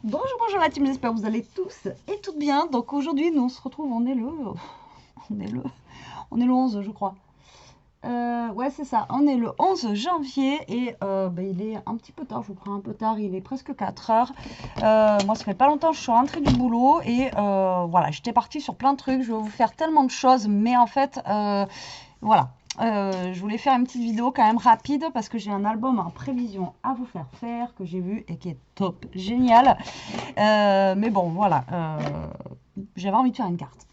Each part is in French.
Bonjour, bonjour la team, j'espère que vous allez tous et toutes bien. Donc aujourd'hui, nous on se retrouve, on est le, on est le 11, je crois. Ouais, c'est ça, on est le 11 janvier et il est un petit peu tard, je vous prends un peu tard, il est presque 4 heures. Moi, ça fait pas longtemps que je suis rentrée du boulot et voilà, j'étais partie sur plein de trucs, je vais vous faire tellement de choses, mais en fait, voilà. Je voulais faire une petite vidéo quand même rapide parce que j'ai un album en prévision à vous faire que j'ai vu et qui est top, génial. Mais bon, voilà, j'avais envie de faire une carte.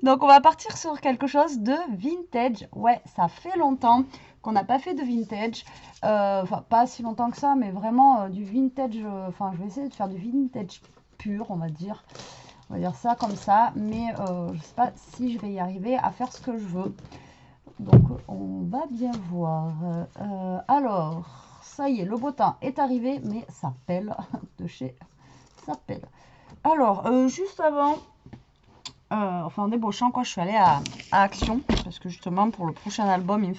Donc on va partir sur quelque chose de vintage. Ouais, ça fait longtemps qu'on n'a pas fait de vintage. Enfin, pas si longtemps que ça, mais vraiment du vintage. Enfin, je vais essayer de faire du vintage pur, on va dire. On va dire ça comme ça. Mais je ne sais pas si je vais y arriver à faire ce que je veux. Donc on va bien voir. Alors, ça y est, le beau temps est arrivé, mais ça pèle de chez ça pèle. Alors, juste avant, en débauchant, quoi, je suis allée à Action, parce que justement, pour le prochain album, il me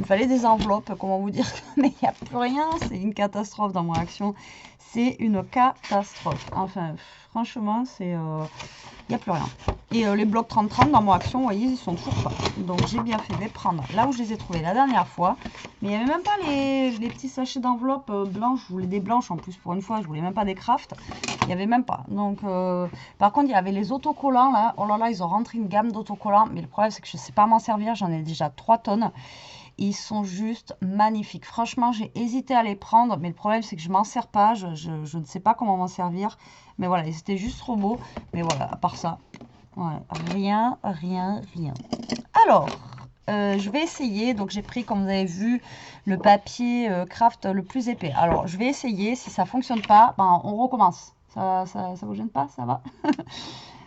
fallait des enveloppes, comment vous dire, mais il n'y a plus rien, c'est une catastrophe dans mon Action. C'est une catastrophe. Enfin, franchement, il n'y a plus rien. Et les blocs 30-30 dans mon Action, vous voyez, ils sont toujours pas. Donc j'ai bien fait de les prendre là où je les ai trouvés la dernière fois. Mais il n'y avait même pas les petits sachets d'enveloppe blanches. Je voulais des blanches en plus pour une fois. Je voulais même pas des crafts. Il n'y avait même pas. Donc par contre, il y avait les autocollants là. Oh là là, ils ont rentré une gamme d'autocollants. Mais le problème, c'est que je ne sais pas m'en servir. J'en ai déjà 3 tonnes. Ils sont juste magnifiques. Franchement, j'ai hésité à les prendre, mais le problème, c'est que je m'en sers pas. Je ne sais pas comment m'en servir. Mais voilà, ils étaient juste trop beaux. Mais voilà, à part ça, ouais, rien. Alors, je vais essayer. Donc, j'ai pris, comme vous avez vu, le papier craft le plus épais. Alors, je vais essayer. Si ça fonctionne pas, ben, on recommence. Ça vous gêne pas? Ça va?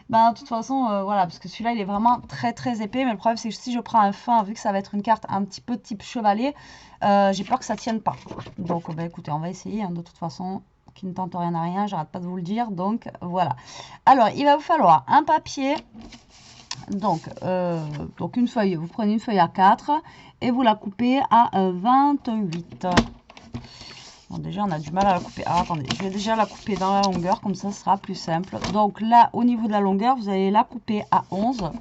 Ben, de toute façon, voilà, parce que celui-là, il est vraiment très très épais. Mais le problème, c'est que si je prends un fin, vu que ça va être une carte un petit peu type chevalet, j'ai peur que ça tienne pas. Donc, ben, écoutez, on va essayer. Hein, de toute façon, qui ne tente rien à rien, j'arrête pas de vous le dire. Donc, voilà. Alors, il va vous falloir un papier. Donc une feuille, vous prenez une feuille A4 et vous la coupez à 28. Bon, déjà, on a du mal à la couper. Ah, attendez, je vais déjà la couper dans la longueur, comme ça, ce sera plus simple. Donc là, au niveau de la longueur, vous allez la couper à 11.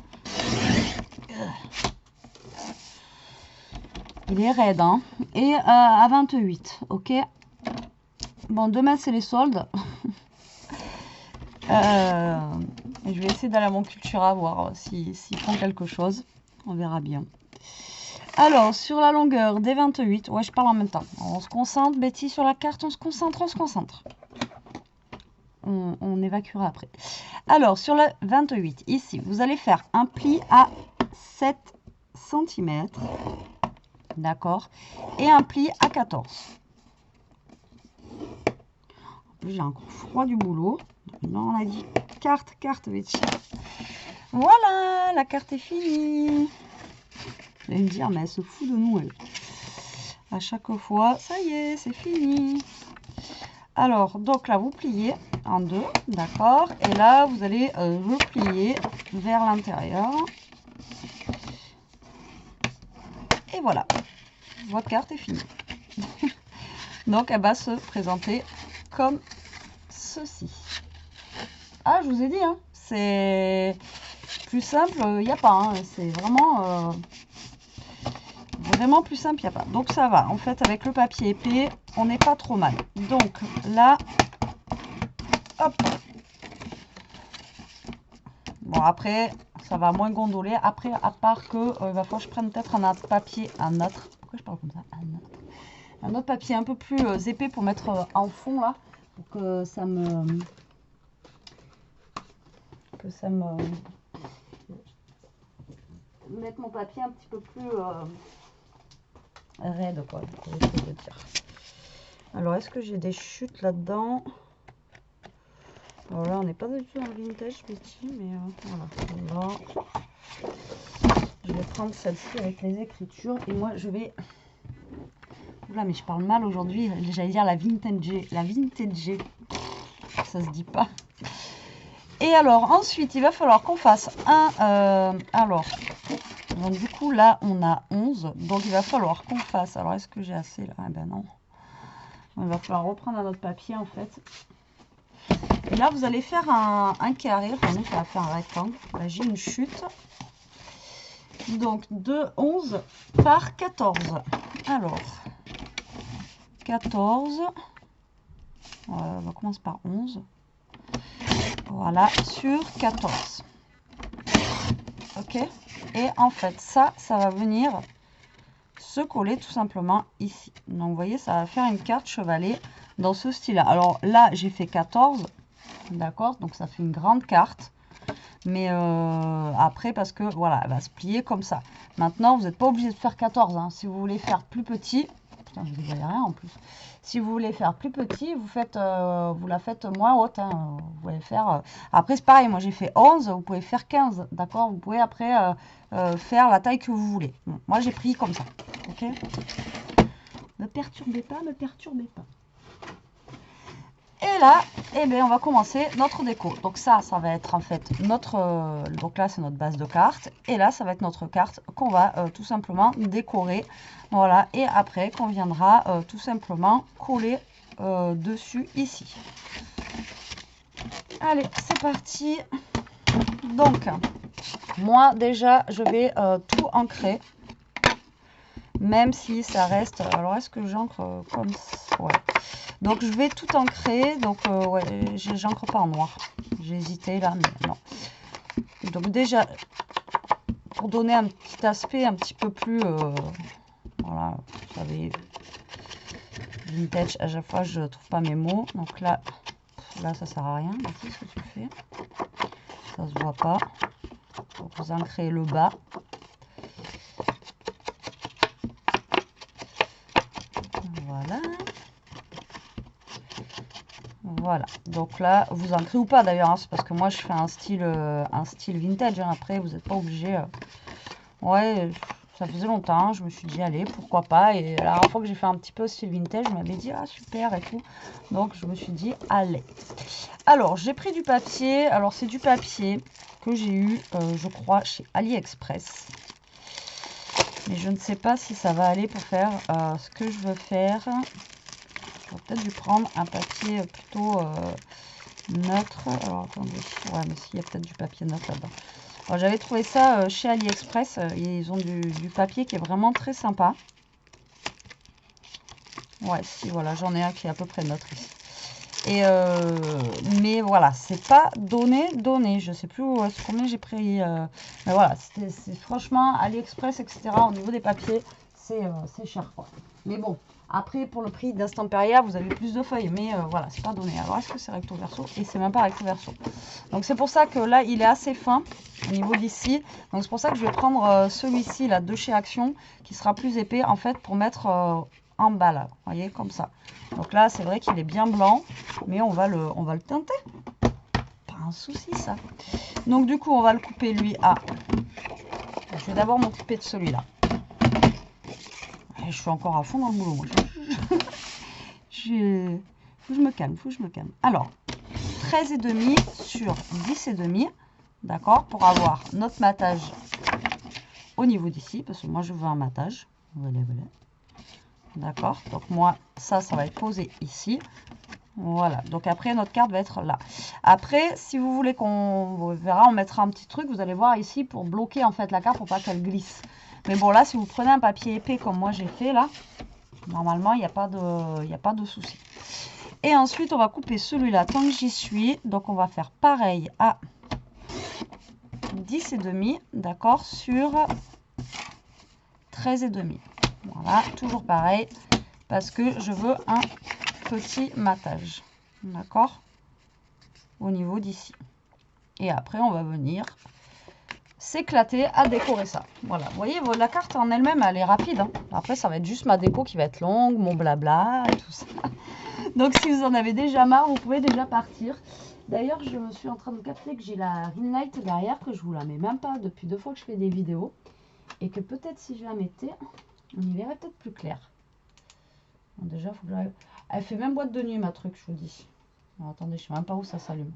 Il est raide, hein. Et à 28, ok. Bon, demain, c'est les soldes. Je vais essayer d'aller à mon Cultura, voir s'ils font quelque chose. On verra bien. Alors, sur la longueur des 28, ouais, je parle en même temps. On se concentre, Betty, sur la carte, on se concentre. On évacuera après. Alors, sur la 28, ici, vous allez faire un pli à 7 cm. D'accord. Et un pli à 14. En plus, j'ai encore froid du boulot. Non, on a dit carte, Betty. Voilà, la carte est finie. Vous allez me dire, mais elle se fout de nous, elle. À chaque fois, ça y est, c'est fini. Alors, donc là, vous pliez en deux, d'accord. Et là, vous allez replier vers l'intérieur. Et voilà, votre carte est finie. Donc, elle va se présenter comme ceci. Ah, je vous ai dit, hein, c'est plus simple, il n'y a pas. Hein, c'est vraiment... Vraiment plus simple, il n'y a pas. Donc ça va. En fait, avec le papier épais, on n'est pas trop mal. Donc là, hop. Bon, après, ça va moins gondoler. Après, à part que il va falloir que je prenne peut-être un autre papier. Pourquoi je parle comme ça? Un autre papier un peu plus épais pour mettre en fond là. Pour que ça me... mettre mon papier un petit peu plus... raide, quoi, pour essayer de dire. Alors, est-ce que j'ai des chutes là-dedans? Alors là, on n'est pas du tout dans le vintage, petit, mais voilà. Je vais prendre celle-ci avec les écritures et moi, je vais... Oula, mais je parle mal aujourd'hui. J'allais dire la vintage. La vintage. Ça se dit pas. Et alors, ensuite, il va falloir qu'on fasse un... donc du coup, là, on a 11. Donc, il va falloir qu'on fasse... Alors, est-ce que j'ai assez là? Ah ben non. Il va falloir reprendre notre papier en fait. Et là, vous allez faire un carré. Enfin, nous, ça va faire un rectangle. Là, j'ai une chute. Donc, de 11 par 14. Alors, 14. On va commencer par 11. Voilà, sur 14. Ok. Et en fait, ça va venir se coller tout simplement ici. Donc, vous voyez, ça va faire une carte chevalet dans ce style-là. Alors là, j'ai fait 14. D'accord, donc ça fait une grande carte. Mais après, parce que voilà, elle va se plier comme ça. Maintenant, vous n'êtes pas obligé de faire 14. Hein. Si vous voulez faire plus petit, putain, je ne voyais rien en plus. Si vous voulez faire plus petit, vous la faites moins haute. Hein. Vous pouvez faire. Après, c'est pareil. Moi, j'ai fait 11. Vous pouvez faire 15. D'accord. Vous pouvez après faire la taille que vous voulez. Bon, moi, j'ai pris comme ça. Ok. Ne perturbez pas, ne perturbez pas. Et là, eh bien, on va commencer notre déco. Donc ça va être en fait notre... donc là, c'est notre base de carte. Et là, ça va être notre carte qu'on va tout simplement décorer. Voilà. Et après, qu'on viendra tout simplement coller dessus ici. Allez, c'est parti. Donc, moi, déjà, je vais tout ancrer. Même si ça reste... Alors, est-ce que j'ancre comme ça? Ouais. Donc, je vais tout ancrer. Donc, ouais, j'ancre pas en noir. J'ai hésité là, mais non. Donc, déjà, pour donner un petit aspect un petit peu plus... voilà, vous savez, vintage, à chaque fois, je trouve pas mes mots. Donc là, ça sert à rien. Voici ce que tu fais. Ça se voit pas. Donc, vous ancrez le bas. Voilà. Voilà, donc là, vous ancrez ou pas d'ailleurs, hein, c'est parce que moi je fais un style vintage, hein. Après vous n'êtes pas obligé. Ouais, ça faisait longtemps, je me suis dit allez, pourquoi pas. Et la dernière fois que j'ai fait un petit peu style vintage, je m'avais dit ah super et tout. Donc je me suis dit allez. Alors j'ai pris du papier, alors c'est du papier que j'ai eu, je crois, chez AliExpress. Mais je ne sais pas si ça va aller pour faire ce que je veux faire. J'aurais peut-être dû prendre un papier plutôt neutre. Alors attendez, ouais, mais s'il y a peut-être du papier neutre là-bas. J'avais trouvé ça chez AliExpress. Ils ont du papier qui est vraiment très sympa. Ouais, si, voilà, j'en ai un qui est à peu près neutre ici. Et mais voilà, c'est pas donné. Je sais plus combien j'ai pris. Mais voilà, c'est franchement AliExpress, etc. Au niveau des papiers, c'est cher quoi. Mais bon, après pour le prix d'Instemperia, vous avez plus de feuilles. Mais voilà, c'est pas donné. Alors est-ce que c'est recto verso? Et c'est même pas recto verso. Donc c'est pour ça que là, il est assez fin au niveau d'ici. Donc c'est pour ça que je vais prendre celui-ci là de chez Action, qui sera plus épais en fait pour mettre en bas là. Vous voyez, comme ça. Donc là, c'est vrai qu'il est bien blanc, mais on va le teinter. Pas un souci, ça. Donc du coup, on va le couper, lui, à... Je vais d'abord m'occuper de celui-là. Je suis encore à fond dans le boulot, moi. Faut que je me calme, Alors, 13,5 sur 10,5, d'accord, pour avoir notre matage au niveau d'ici, parce que moi, je veux un matage. Voilà. D'accord, donc moi, ça va être posé ici. Voilà, donc après, notre carte va être là. Après, si vous voulez qu'on verra, on mettra un petit truc, vous allez voir ici, pour bloquer en fait la carte, pour pas qu'elle glisse. Mais bon, là, si vous prenez un papier épais comme moi j'ai fait là, normalement, il n'y a pas de souci. Et ensuite, on va couper celui-là tant que j'y suis. Donc, on va faire pareil à 10,5, d'accord, sur 13,5. Voilà, toujours pareil, parce que je veux un petit matage, d'accord, au niveau d'ici. Et après, on va venir s'éclater à décorer ça. Voilà, vous voyez, la carte en elle-même, elle est rapide. Hein. Après, ça va être juste ma déco qui va être longue, mon blabla et tout ça. Donc, si vous en avez déjà marre, vous pouvez déjà partir. D'ailleurs, je me suis en train de capter que j'ai la ring light derrière, que je vous la mets même pas depuis 2 fois que je fais des vidéos. Et que peut-être si je la mettais, on y verrait peut-être plus clair. Bon, déjà, faut que j'arrive. Elle fait même boîte de nuit, ma truc, je vous dis. Alors, attendez, je sais même pas où ça s'allume.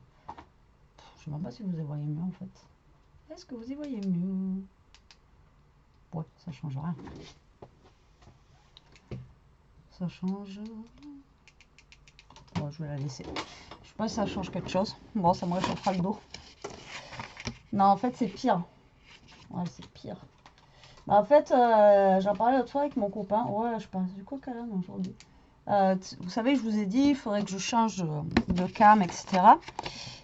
Je sais même pas si vous y voyez mieux, en fait. Est-ce que vous y voyez mieux? Ouais, ça change rien. Ça change je vais la laisser. Je sais pas si ça change quelque chose. Bon, ça me réchauffera le dos. Non, en fait, c'est pire. Ouais, c'est pire. Bah, en fait, j'en parlais l'autre fois avec mon copain. Ouais, je pense du coca là aujourd'hui. Vous savez, je vous ai dit, il faudrait que je change de cam, etc.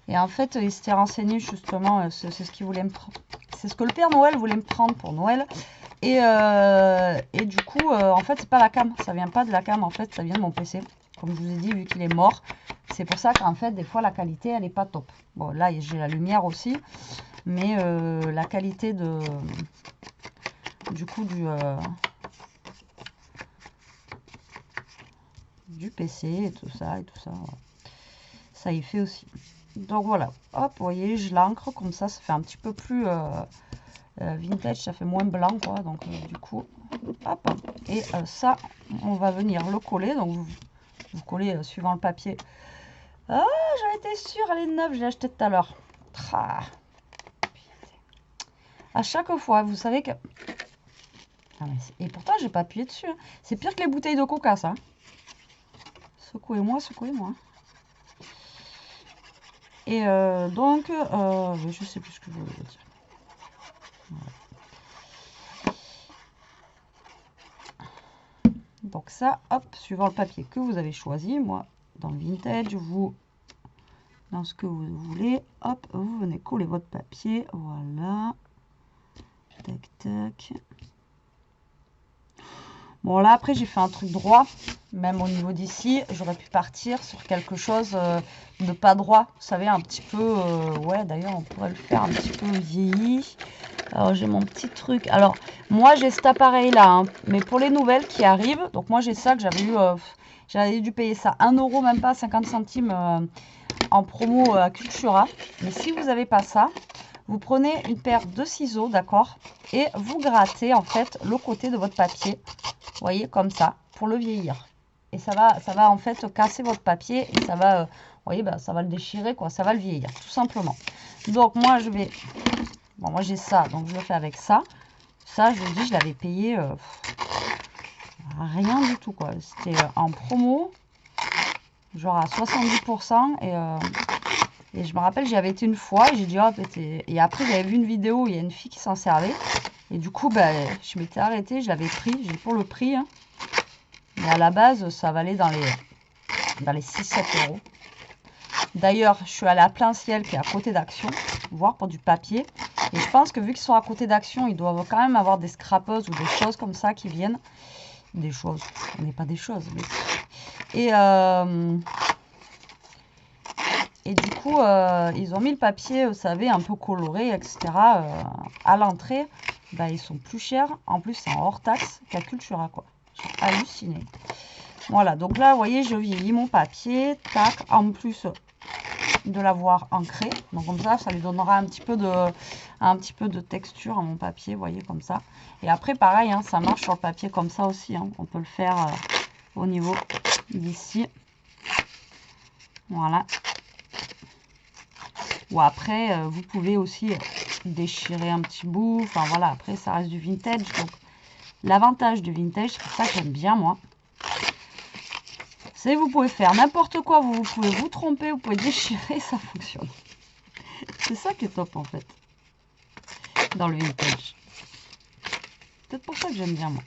Et en fait, il s'était renseigné justement, c'est ce qu'il voulait me prendre. C'est ce que le Père Noël voulait me prendre pour Noël. Et du coup, en fait, c'est pas la cam. Ça vient pas de la cam, en fait, ça vient de mon PC. Comme je vous ai dit, vu qu'il est mort. C'est pour ça qu'en fait, des fois, la qualité, elle est pas top. Bon, là, j'ai la lumière aussi. Mais la qualité du coup, du PC et tout ça, ça y fait aussi. Donc voilà, hop, vous voyez, je l'encre comme ça fait un petit peu plus vintage, ça fait moins blanc, quoi. Donc du coup, hop, et ça, on va venir le coller. Donc vous collez suivant le papier. Ah, j'en étais sûre, elle est neuve, je l'ai achetée tout à l'heure. À chaque fois, vous savez que... Ah, et pourtant, j'ai pas appuyé dessus. Hein. C'est pire que les bouteilles de coca, ça. Secouez-moi, secouez-moi. Et donc, je sais plus ce que je voulais dire. Voilà. Donc ça, hop, suivant le papier que vous avez choisi, moi, dans le vintage, vous, dans ce que vous voulez, hop, vous venez coller votre papier, voilà. Tac, tac. Bon, là, après, j'ai fait un truc droit. Même au niveau d'ici, j'aurais pu partir sur quelque chose de pas droit. Vous savez, un petit peu... ouais, d'ailleurs, on pourrait le faire un petit peu vieilli. Alors, j'ai mon petit truc. Alors, moi, j'ai cet appareil-là. Hein, mais pour les nouvelles qui arrivent, donc moi, j'ai ça que j'avais eu... j'avais dû payer ça 1 €, même pas 50 centimes en promo à Cultura. Mais si vous n'avez pas ça, vous prenez une paire de ciseaux, d'accord, et vous grattez, en fait, le côté de votre papier. Vous voyez, comme ça, pour le vieillir. Et ça va en fait casser votre papier et ça va, vous voyez, bah, ça va le déchirer, quoi. Ça va le vieillir, tout simplement. Donc, moi, je vais... Bon, moi, j'ai ça, donc je le fais avec ça. Ça, je vous dis, je l'avais payé rien du tout, quoi. C'était en promo, genre à 70%. Et je me rappelle, j'y avais été une fois et j'ai dit, oh, et après, j'avais vu une vidéo où il y a une fille qui s'en servait. Et du coup, bah, je m'étais arrêtée, je l'avais pris, j'ai pour le prix. Hein. Mais à la base, ça valait dans les 6-7 €. D'ailleurs, je suis allée à Plein Ciel qui est à côté d'Action, voir pour du papier. Et je pense que vu qu'ils sont à côté d'Action, ils doivent quand même avoir des scrapeuses ou des choses comme ça qui viennent. Des choses, on n'est pas des choses. Mais... Et du coup, ils ont mis le papier, vous savez, un peu coloré, etc. À l'entrée, bah, ils sont plus chers. En plus, c'est en hors taxe qu'à Cultura, quoi. J'ai halluciné. Voilà, donc là, vous voyez, je vieillis mon papier. Tac, en plus de l'avoir ancré. Donc comme ça lui donnera un petit peu de texture à mon papier, vous voyez, comme ça. Et après, pareil, hein, ça marche sur le papier comme ça aussi. Hein. On peut le faire au niveau d'ici. Voilà. Ou après, vous pouvez aussi déchirer un petit bout. Enfin voilà, après, ça reste du vintage. Donc, l'avantage du vintage, c'est pour ça que j'aime bien, moi. C'est que vous pouvez faire n'importe quoi. Vous pouvez vous tromper, vous pouvez déchirer, ça fonctionne. C'est ça qui est top, en fait. Dans le vintage. Peut-être pour ça que j'aime bien, moi.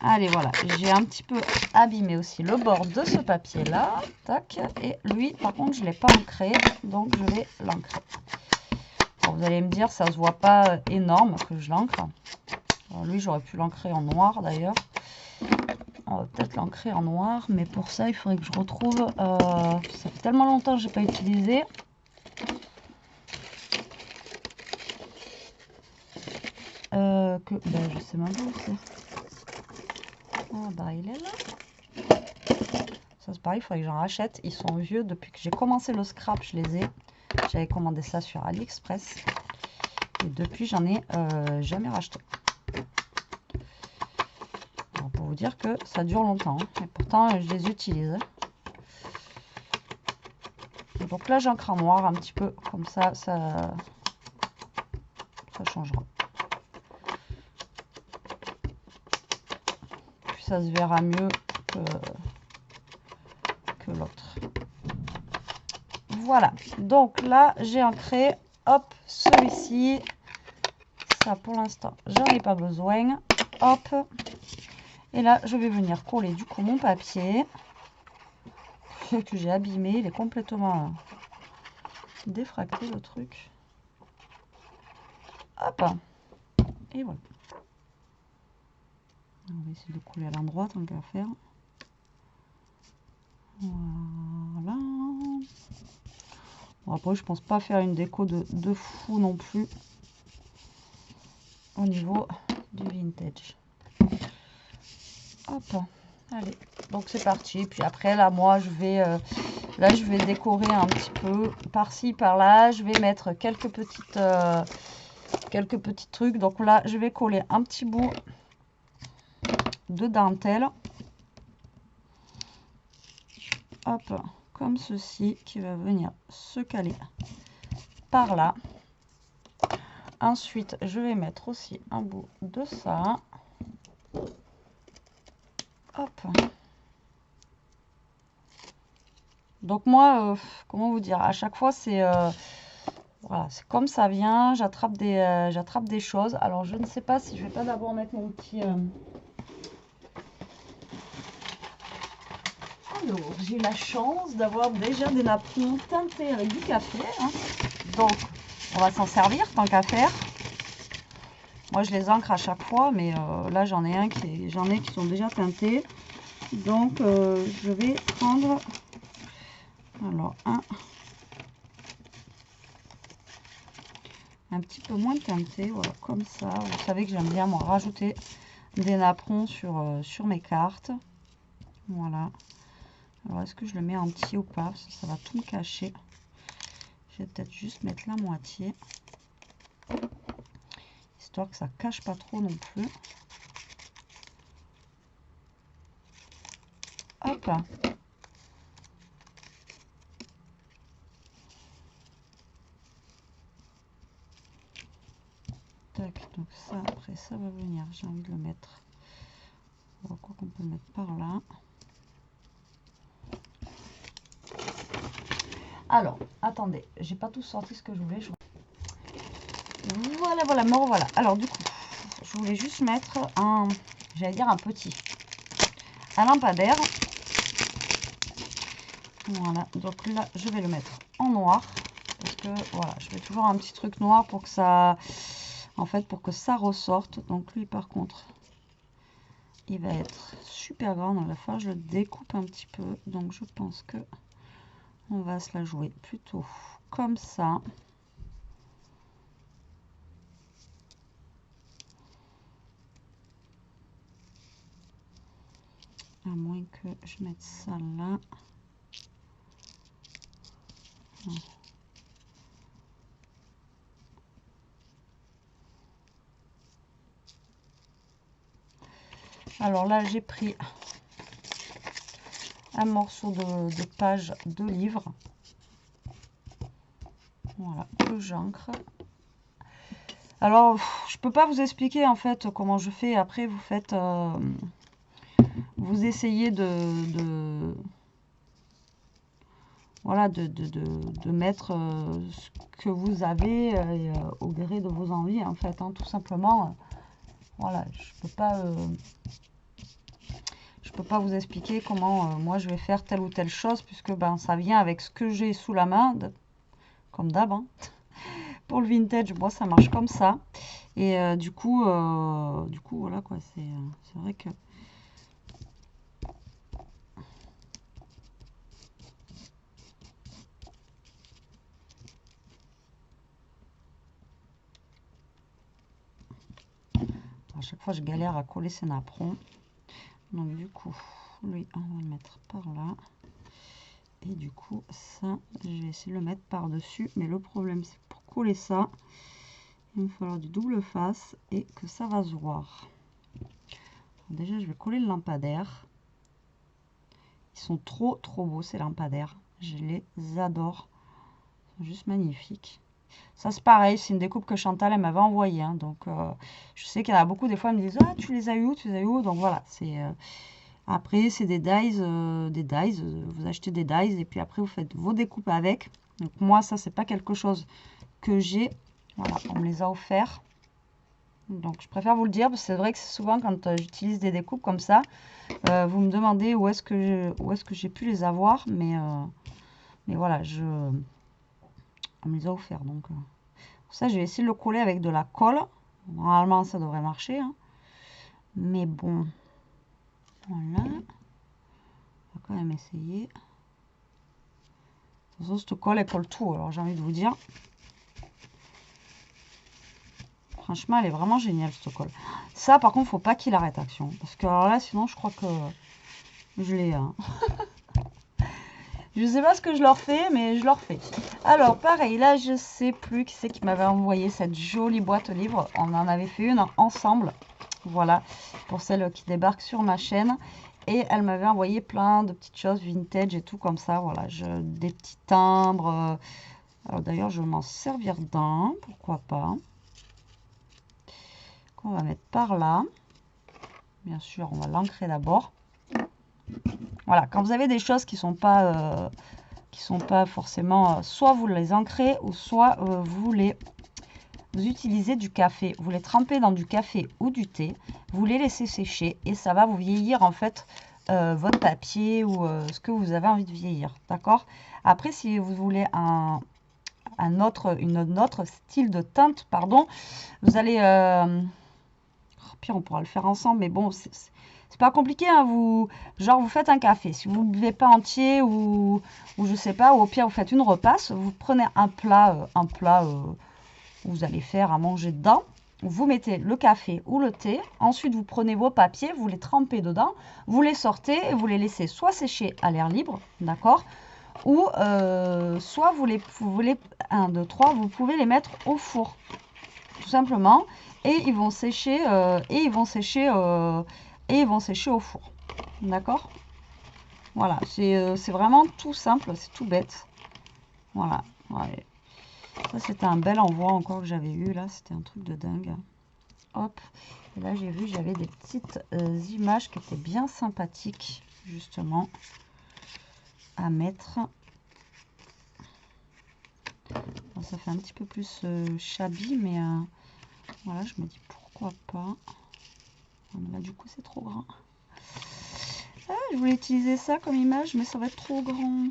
Allez, voilà. J'ai un petit peu abîmé aussi le bord de ce papier-là. Tac. Et lui, par contre, je ne l'ai pas ancré. Donc, je vais l'ancrer. Vous allez me dire, ça se voit pas énorme que je l'ancre. Lui, j'aurais pu l'ancrer en noir, d'ailleurs. On va peut-être l'ancrer en noir. Mais pour ça, il faudrait que je retrouve... ça fait tellement longtemps que je n'ai pas utilisé. Ben, je sais même pas où c'est. Ah bah il est là. Ça c'est pareil, il faudrait que j'en rachète. Ils sont vieux depuis que j'ai commencé le scrap, je les ai. J'avais commandé ça sur AliExpress. Et depuis j'en ai jamais racheté. Alors, pour vous dire que ça dure longtemps. Hein. Et pourtant je les utilise. Et donc là j'encre en noir un petit peu. Comme ça, ça changera. Ça se verra mieux que que l'autre. Voilà, donc là j'ai ancré, hop, celui-ci. Ça pour l'instant j'en ai pas besoin. Hop. Et là je vais venir coller du coup mon papier que j'ai abîmé. Il est complètement défracté le truc. Hop. Et voilà. On va essayer de coller à l'endroit tant qu'à faire. Voilà. Bon, après, je pense pas faire une déco de fou non plus au niveau du vintage. Hop, allez. Donc c'est parti. Puis après, là, moi, je vais décorer un petit peu par-ci, par-là. Je vais mettre quelques petits trucs. Donc là, je vais coller un petit bout de dentelle. Hop, comme ceci, qui va venir se caler par là. Ensuite, je vais mettre aussi un bout de ça. Hop. Donc moi, comment vous dire, à chaque fois, c'est voilà, c'est comme ça vient. J'attrape des choses. Alors, je ne sais pas si je vais pas d'abord mettre mon petit... Alors, j'ai la chance d'avoir déjà des napperons teintés avec du café. Hein. Donc, on va s'en servir tant qu'à faire. Moi, je les ancre à chaque fois, mais là, j'en ai qui sont déjà teintés. Donc, je vais prendre alors un petit peu moins teinté, voilà, comme ça. Vous savez que j'aime bien, moi, rajouter des napperons sur mes cartes. Voilà. Alors, est-ce que je le mets en petit ou pas? Ça va tout me cacher. Je vais peut-être juste mettre la moitié. Histoire que ça cache pas trop non plus. Hop. Tac, donc ça, après, ça va venir. J'ai envie de le mettre. Quoi qu'on peut le mettre par là. Alors, attendez, j'ai pas tout sorti ce que je voulais. Voilà, me revoilà. Alors, du coup, je voulais juste mettre un petit lampadaire. Voilà, donc là, je vais le mettre en noir. Parce que, voilà, je mets toujours un petit truc noir pour que ça... En fait, pour que ça ressorte. Donc, lui, par contre, il va être super grand. Donc, il va falloir que je le découpe un petit peu. Donc, je pense que on va se la jouer plutôt comme ça. À moins que je mette ça là. Alors là, j'ai pris un morceau de page de livre. Voilà, que j'ancre. Alors, je peux pas vous expliquer en fait comment je fais. Après, vous faites... vous essayez voilà, de mettre ce que vous avez au gré de vos envies, en fait, hein, tout simplement. Voilà, je peux pas vous expliquer comment moi je vais faire telle ou telle chose, puisque ben, ça vient avec ce que j'ai sous la main, comme d'hab. Hein. Pour le vintage, moi, ça marche comme ça. Et du coup, voilà, quoi, c'est vrai que... À chaque fois, je galère à coller ces napperons. Donc, du coup, lui, on va le mettre par là. Et du coup, ça, je vais essayer de le mettre par-dessus. Mais le problème, c'est que pour coller ça, il va falloir du double face et que ça va se voir. Alors déjà, je vais coller le lampadaire. Ils sont trop beaux, ces lampadaires. Je les adore. Ils sont juste magnifiques. Ça, c'est pareil, c'est une découpe que Chantal m'avait envoyée. Hein, donc, je sais qu'il y en a beaucoup, des fois, elles me disent « Ah, tu les as eu où? Tu les as eu où ?» Donc, voilà, c'est... Après, c'est des dies, vous achetez des dies et puis après vous faites vos découpes avec. Donc moi, ça, c'est pas quelque chose que j'ai. Voilà, on me les a offerts. Donc je préfère vous le dire, parce que c'est vrai que c'est souvent quand j'utilise des découpes comme ça, vous me demandez où est-ce que j'ai pu les avoir, mais voilà, on me les a offerts. Donc pour ça, je vais essayer de le coller avec de la colle. Normalement, ça devrait marcher, hein. Mais bon, voilà. On va quand même essayer. De toute façon, cette colle, elle colle tout, alors j'ai envie de vous dire. Franchement, elle est vraiment géniale, cette colle. Ça, par contre, faut pas qu'il arrête action. Parce que alors là, sinon, je crois que je l'ai. Hein. Je sais pas ce que je leur fais, mais je leur fais. Alors, pareil, là, je sais plus qui c'est qui m'avait envoyé cette jolie boîte aux livres. On en avait fait une ensemble. Voilà, pour celle qui débarque sur ma chaîne. Et elle m'avait envoyé plein de petites choses vintage et tout comme ça. Voilà, des petits timbres. Alors d'ailleurs, je vais m'en servir d'un. Pourquoi pas. Qu'on va mettre par là. Bien sûr, on va l'ancrer d'abord. Voilà, quand vous avez des choses qui sont pas forcément, soit vous les ancrez ou soit vous utilisez du café. Vous les trempez dans du café ou du thé, vous les laissez sécher et ça va vous vieillir en fait votre papier ou ce que vous avez envie de vieillir. D'accord? Après, si vous voulez un autre style de teinte, pardon, vous allez... pire, on pourra le faire ensemble, mais bon, c'est pas compliqué, hein, vous faites un café. Si vous ne buvez pas entier ou je sais pas, ou au pire, vous faites une repasse, vous prenez un plat où vous allez faire à manger dedans. Vous mettez le café ou le thé. Ensuite, vous prenez vos papiers, vous les trempez dedans, vous les sortez et vous les laissez soit sécher à l'air libre, d'accord, ou soit vous les 1, 2, 3, vous pouvez les mettre au four, tout simplement, et ils vont sécher au four, d'accord. Voilà, c'est vraiment tout simple, c'est tout bête. Voilà, ouais. Ça c'était un bel envoi encore que j'avais eu là, c'était un truc de dingue. Hop, et là j'ai vu, j'avais des petites images qui étaient bien sympathiques justement à mettre. Bon, ça fait un petit peu plus shabby, mais voilà, je me dis pourquoi pas. Là du coup c'est trop grand. Ah, je voulais utiliser ça comme image, mais ça va être trop grand.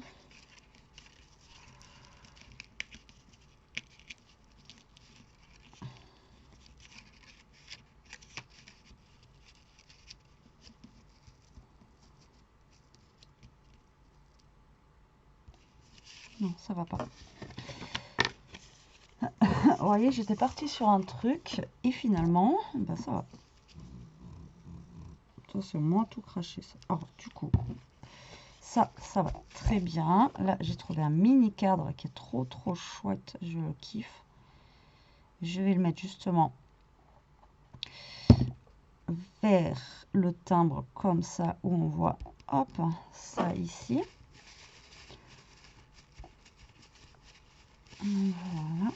Non, ça va pas. Vous voyez, j'étais partie sur un truc et finalement, ben ça va. Ça, c'est moins tout craché. Ça. Alors, du coup, ça va très bien. Là, j'ai trouvé un mini cadre qui est trop chouette. Je le kiffe. Je vais le mettre justement vers le timbre comme ça, où on voit, hop, ça ici. Voilà.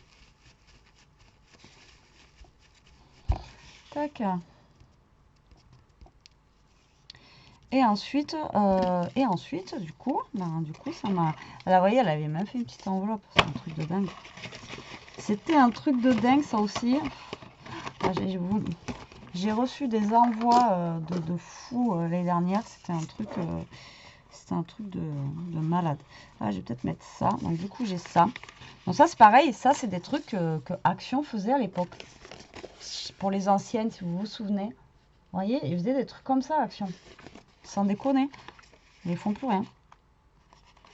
Tac. Et ensuite, du coup, ça m'a... Là, vous voyez, elle avait même fait une petite enveloppe. C'est un truc de dingue. C'était un truc de dingue, ça aussi. J'ai reçu des envois de fou l'année dernière. C'était un truc de malade. Là, je vais peut-être mettre ça. Donc, du coup, j'ai ça. Donc, ça, c'est pareil. Ça, c'est des trucs que Action faisait à l'époque. Pour les anciennes, si vous vous souvenez. Vous voyez, ils faisaient des trucs comme ça, Action. Sans déconner. Mais ils font plus rien.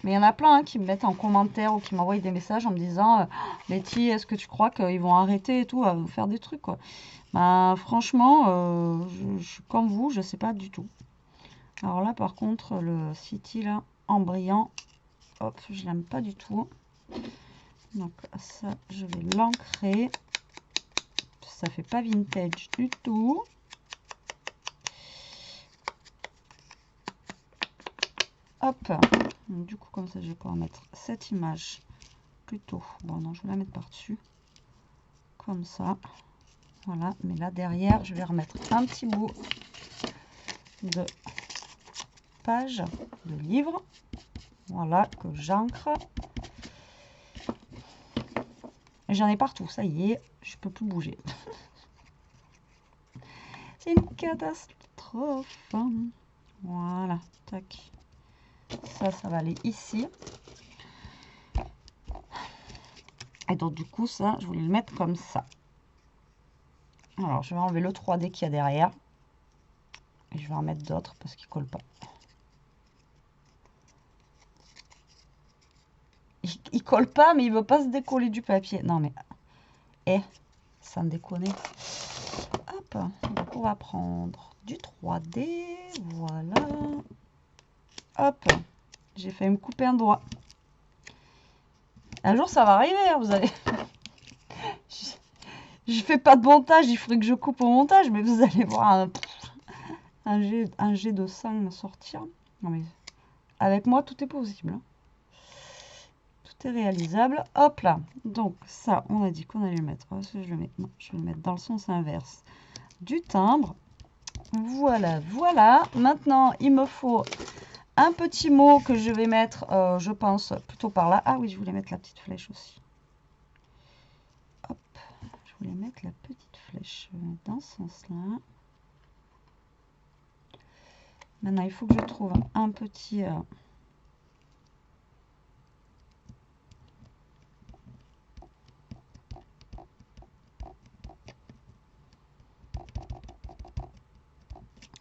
Mais il y en a plein qui me mettent en commentaire ou qui m'envoient des messages en me disant Letty, est-ce que tu crois qu'ils vont arrêter et tout à vous faire des trucs quoi. Bah, franchement, je suis comme vous, je sais pas du tout. Alors là, par contre, le City là, en brillant, hop, je l'aime pas du tout. Donc ça, je vais l'ancrer. Ça fait pas vintage du tout. Hop, du coup comme ça je vais pouvoir mettre cette image plutôt. Bon non, je vais la mettre par dessus comme ça, voilà. Mais là derrière je vais remettre un petit bout de pages de livre. Voilà, que j'ancre. J'en ai partout, ça y est, je peux plus bouger. C'est une catastrophe. Voilà, tac. Ça va aller ici. Et donc du coup, ça, je voulais le mettre comme ça. Alors, je vais enlever le 3D qu'il y a derrière. Et je vais en mettre d'autres parce qu'il ne colle pas. Il colle pas, mais il veut pas se décoller du papier. Non, mais... sans déconner. Hop, donc on va prendre du 3D. Voilà. Hop, j'ai failli me couper un doigt. Un jour, ça va arriver, hein, vous allez... Je fais pas de montage, il faudrait que je coupe au montage, mais vous allez voir un jet de sang me sortir. Non, mais avec moi, tout est possible. Hein. Tout est réalisable. Hop là. Donc, ça, on a dit qu'on allait le mettre. Oh, je le mets. Non, je vais le mettre dans le sens inverse du timbre. Voilà, voilà. Maintenant, il me faut un petit mot que je vais mettre, je pense, plutôt par là. Ah oui, je voulais mettre la petite flèche aussi. Hop, je voulais mettre la petite flèche dans ce sens-là. Maintenant, il faut que je trouve un petit...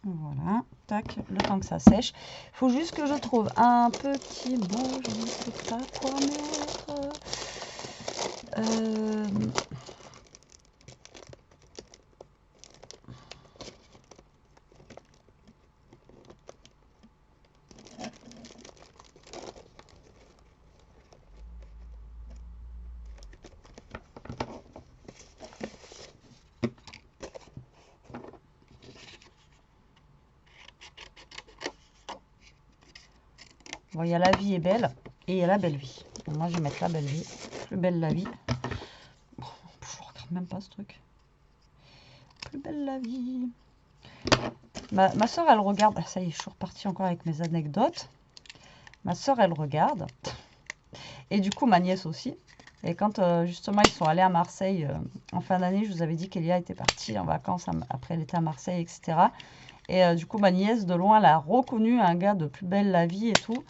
Voilà, tac, le temps que ça sèche. Il faut juste que je trouve un petit mot, je ne sais pas quoi mettre. Bon, il y a la vie est belle et il y a la belle vie. Bon, moi, je vais mettre la belle vie. Plus belle la vie. Bon, je regarde même pas ce truc. Plus belle la vie. Ma soeur, elle regarde. Ah, ça y est, je suis repartie encore avec mes anecdotes. Ma soeur, elle regarde. Et du coup, ma nièce aussi. Et quand justement, ils sont allés à Marseille en fin d'année, je vous avais dit qu'Elia était partie en vacances. Après, elle était à Marseille, etc. Et du coup, ma nièce, de loin, elle a reconnu un gars de Plus belle la vie et tout.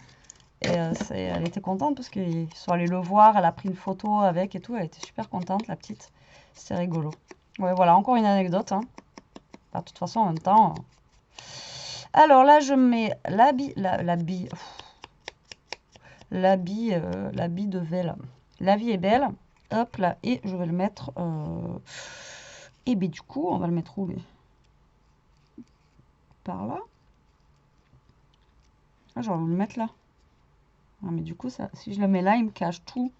Et elle était contente parce qu'ils sont allés le voir, elle a pris une photo avec et tout. Elle était super contente, la petite. C'est rigolo. Ouais, voilà, encore une anecdote. Hein. Bah, de toute façon, en même temps... Alors là, je mets l'habit de Velle. La vie est belle. Hop là, et je vais le mettre... Et bien du coup, on va le mettre où lui? Par là. Ah, j'aurais voulu le mettre là. Ah, mais du coup, ça, si je le mets là, il me cache tout.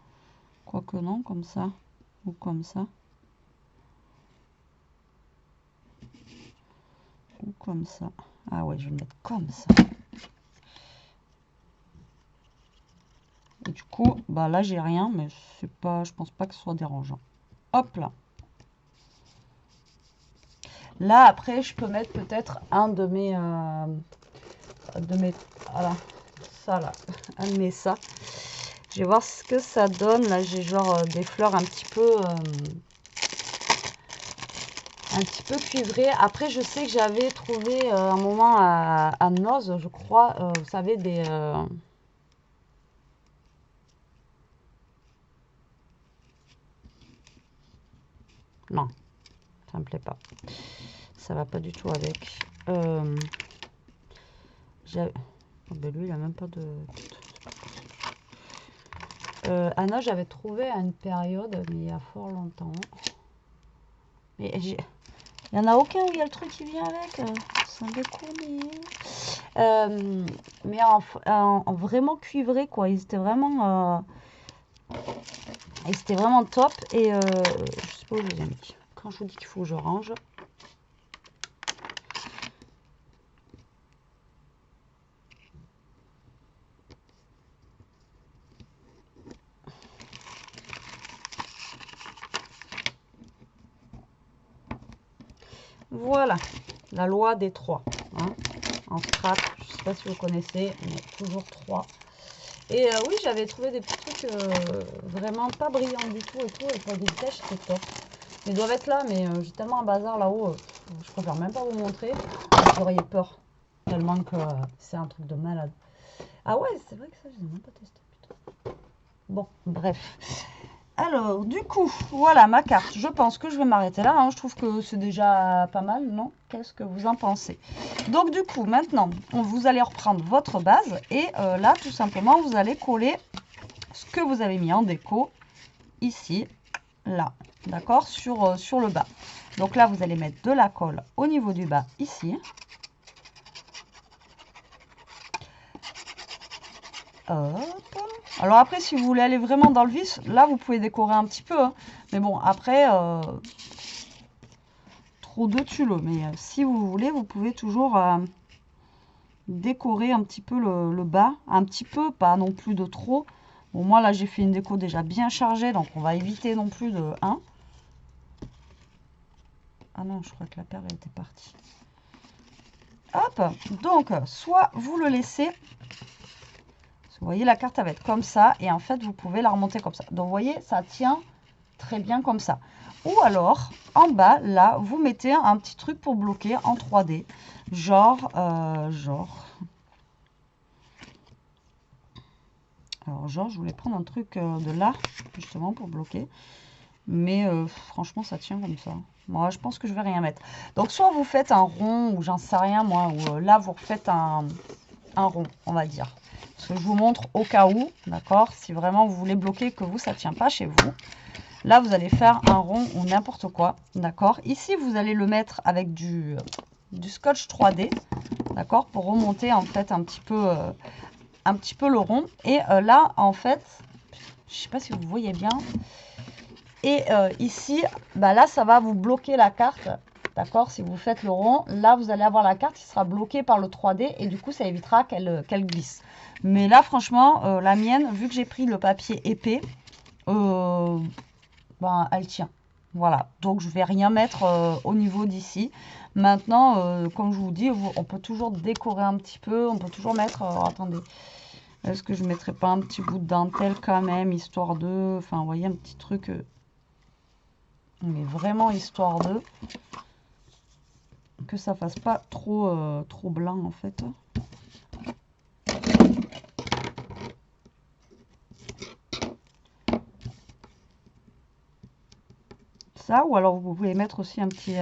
Quoique non, comme ça. Ou comme ça. Ou comme ça. Ah ouais, je vais le mettre comme ça. Et du coup, bah là, j'ai rien, mais c'est pas, je pense pas que ce soit dérangeant. Hop là. Là, après, je peux mettre peut-être un de mes... voilà, ça là. Un de mes ça. Je vais voir ce que ça donne. Là, j'ai genre des fleurs un petit peu cuivrées. Après, je sais que j'avais trouvé un moment à Noz, je crois, vous savez, des... Non, ça me plaît pas. Ça va pas du tout avec. Oh, ben lui, il a même pas de... Anna, j'avais trouvé à une période, mais il y a fort longtemps. Mais il y en a aucun où il y a le truc qui vient avec. Sans déconner. Mais en vraiment cuivré, quoi. Ils étaient vraiment top. Et je sais pas où je les ai mis. Quand je vous dis qu'il faut que je range. Voilà, la loi des 3. Hein. en scrap. Je sais pas si vous connaissez, mais toujours 3. Et oui, j'avais trouvé des petits trucs vraiment pas brillants du tout et tout. Et pour des flèches, c'est top. Ils doivent être là, mais j'ai tellement un bazar là-haut. Je préfère même pas vous montrer. Vous auriez peur. Tellement que c'est un truc de malade. Ah ouais, c'est vrai que ça, je n'ai même pas testé. Putain. Bon, bref. Alors, du coup, voilà ma carte. Je pense que je vais m'arrêter là. Hein. Je trouve que c'est déjà pas mal, non? Qu'est-ce que vous en pensez? Donc, du coup, maintenant, vous allez reprendre votre base. Et là, tout simplement, vous allez coller ce que vous avez mis en déco ici, là. D'accord? Sur le bas. Donc là, vous allez mettre de la colle au niveau du bas, ici. Hop. Alors après, si vous voulez aller vraiment dans le vif, là, vous pouvez décorer un petit peu. Hein. Mais bon, après, trop de tulle. Mais si vous voulez, vous pouvez toujours décorer un petit peu le bas. Un petit peu, pas non plus de trop. Bon, moi, là, j'ai fait une déco déjà bien chargée. Donc, on va éviter non plus de 1. Ah non, je crois que la perle, elle était partie. Hop. Donc, soit vous le laissez... Vous voyez, la carte, elle va être comme ça. Et en fait, vous pouvez la remonter comme ça. Donc, vous voyez, ça tient très bien comme ça. Ou alors, en bas, là, vous mettez un petit truc pour bloquer en 3D. Genre... Alors, genre, je voulais prendre un truc de là, justement, pour bloquer. Mais franchement, ça tient comme ça. Moi, je pense que je vais rien mettre. Donc, soit vous faites un rond, ou j'en sais rien, moi. Ou là, vous refaites un rond, on va dire. Parce que je vous montre au cas où, d'accord? Si vraiment vous voulez bloquer que vous, ça ne tient pas chez vous. Là, vous allez faire un rond ou n'importe quoi, d'accord? Ici, vous allez le mettre avec du scotch 3D, d'accord? Pour remonter, en fait, un petit peu le rond. Et là, en fait, je ne sais pas si vous voyez bien. Et ici, bah là, ça va vous bloquer la carte, d'accord? Si vous faites le rond, là, vous allez avoir la carte qui sera bloquée par le 3D. Et du coup, ça évitera qu'elle glisse. Mais là, franchement, la mienne, vu que j'ai pris le papier épais, ben, elle tient. Voilà, donc je vais rien mettre au niveau d'ici. Maintenant, comme je vous dis, on peut toujours décorer un petit peu. On peut toujours mettre... attendez, est-ce que je ne mettrais pas un petit bout de dentelle quand même, histoire de... Enfin, vous voyez, un petit truc... mais vraiment histoire de... que ça fasse pas trop, trop blanc, en fait. Ça, ou alors vous pouvez mettre aussi un petit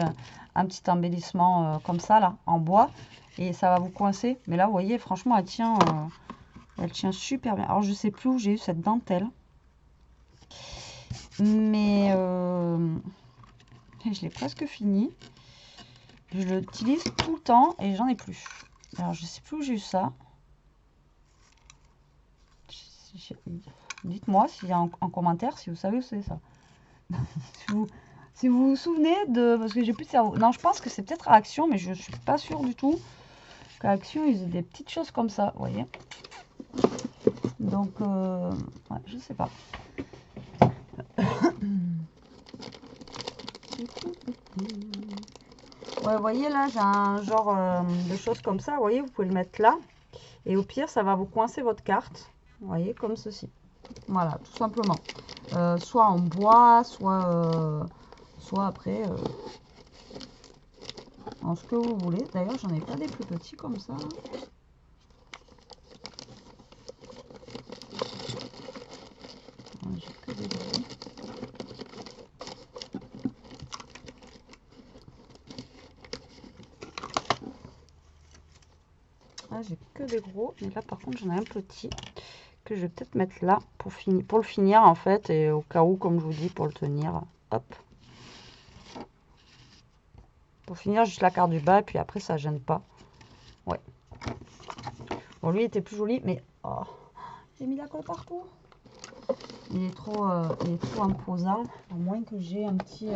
embellissement comme ça, là, en bois. Et ça va vous coincer. Mais là, vous voyez, franchement, elle tient super bien. Alors, je sais plus où j'ai eu cette dentelle. Mais je l'ai presque fini. Je l'utilise tout le temps et j'en ai plus. Alors, je sais plus où j'ai eu ça. Dites-moi en commentaire si vous savez où c'est ça. si vous vous souvenez de... Parce que j'ai plus de cerveau. Non, je pense que c'est peut-être à Action, mais je suis pas sûre du tout qu'à Action, ils aient des petites choses comme ça, vous voyez. Donc, ouais, je sais pas. Ouais, vous voyez, là, j'ai un genre de choses comme ça. Vous voyez, vous pouvez le mettre là. Et au pire, ça va vous coincer votre carte. Vous voyez, comme ceci. Voilà, tout simplement. Soit en bois, soit après, en ce que vous voulez. D'ailleurs, j'en ai pas des plus petits comme ça. J'ai que des gros. Là, j'ai que des gros. Mais là, par contre, j'en ai un petit que je vais peut-être mettre là pour le finir, en fait. Et au cas où, comme je vous dis, pour le tenir. Hop. Pour finir, juste la carte du bas. Et puis après, ça gêne pas. Ouais. Bon, lui, il était plus joli, mais... Oh, j'ai mis la colle partout. Il est trop imposant. À moins que j'ai un petit...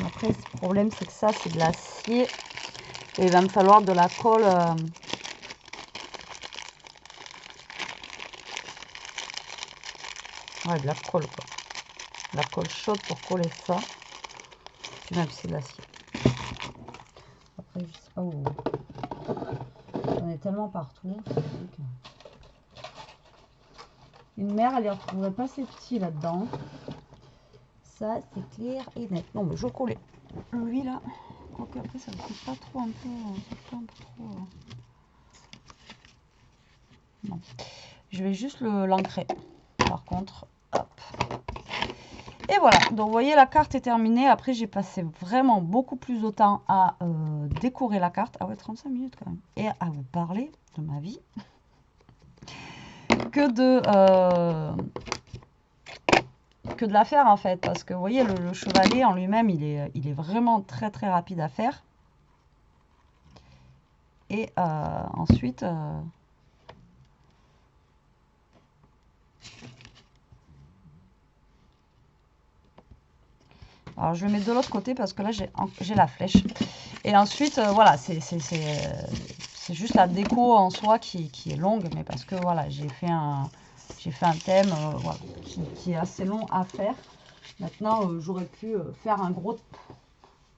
Après, le problème, c'est que ça, c'est de l'acier. Et il va me falloir de la colle... Ouais, de la colle, quoi. De la colle chaude pour coller ça. Même si c'est de l'acier. je sais pas où. On est tellement partout. Une mère, elle y retrouverait pas ses petits là-dedans. Ça, c'est clair et net. Non, mais je collais. Lui, là, quoique après, ça ne coûte pas trop un peu. Ça fait un peu trop. Non. Je vais juste l'ancrer. Par contre, hop. Et voilà. Donc, vous voyez, la carte est terminée. Après, j'ai passé vraiment beaucoup plus de temps à décorer la carte. Ah ouais, 35 minutes quand même. Et à vous parler de ma vie. Que de la faire en fait, parce que vous voyez le chevalet en lui-même il est vraiment très très rapide à faire. Et ensuite alors je le mets de l'autre côté parce que là j'ai la flèche. Et ensuite voilà, c'est juste la déco en soi qui est longue, mais parce que voilà, j'ai fait un thème voilà, qui est assez long à faire. Maintenant j'aurais pu faire un gros...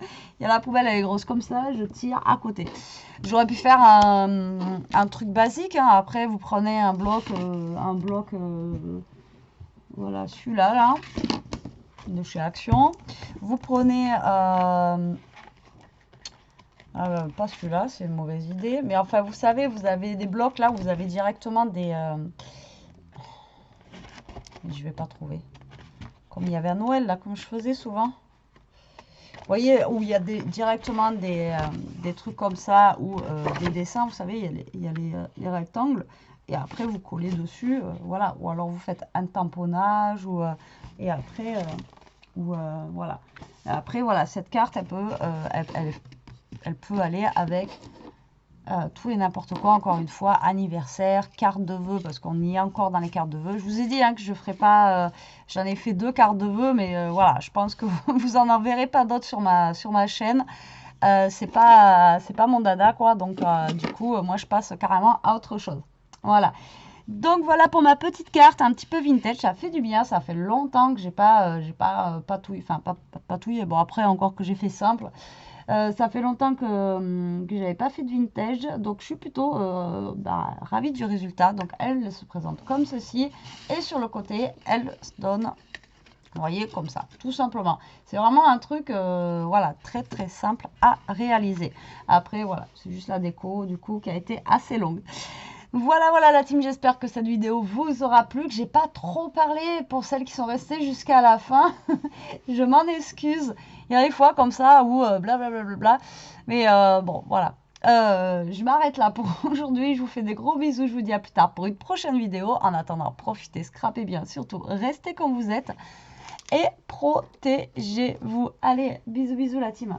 Il y a la poubelle, elle est grosse comme ça, je tire à côté. J'aurais pu faire un truc basique, hein. Après vous prenez un bloc voilà, celui-là là, de chez Action. Vous prenez pas celui-là, c'est une mauvaise idée, mais enfin vous savez, vous avez des blocs là où vous avez directement des je vais pas trouver, comme il y avait à Noël là, comme je faisais souvent. Vous voyez, où il y a directement des trucs comme ça, ou des dessins, vous savez, il y a les rectangles, et après vous collez dessus, voilà, ou alors vous faites un tamponnage, ou, et après, voilà. Et après, voilà, cette carte, elle peut aller avec tout et n'importe quoi, encore une fois, anniversaire, carte de vœux, parce qu'on y est encore dans les cartes de vœux. Je vous ai dit hein, que je ferai pas, j'en ai fait 2 cartes de vœux, mais voilà, je pense que vous en verrez pas d'autres sur ma chaîne. C'est pas mon dada quoi, donc du coup, moi je passe carrément à autre chose. Voilà. Donc voilà pour ma petite carte, un petit peu vintage, ça fait du bien, ça fait longtemps que j'ai pas patouillé, enfin pas patouillé, bon après encore que j'ai fait simple. Ça fait longtemps que j'avais pas fait de vintage, donc je suis plutôt ravie du résultat. Donc elle se présente comme ceci, et sur le côté elle se donne, vous voyez, comme ça, tout simplement. C'est vraiment un truc voilà, très très simple à réaliser. Après voilà, c'est juste la déco du coup qui a été assez longue. Voilà la team, j'espère que cette vidéo vous aura plu, que j'ai pas trop parlé pour celles qui sont restées jusqu'à la fin. Je m'en excuse. Il y a des fois comme ça où blablabla. Mais bon, voilà. Je m'arrête là pour aujourd'hui. Je vous fais des gros bisous. Je vous dis à plus tard pour une prochaine vidéo. En attendant, profitez, scrapez bien. Surtout, restez comme vous êtes. Et protégez-vous. Allez, bisous la team.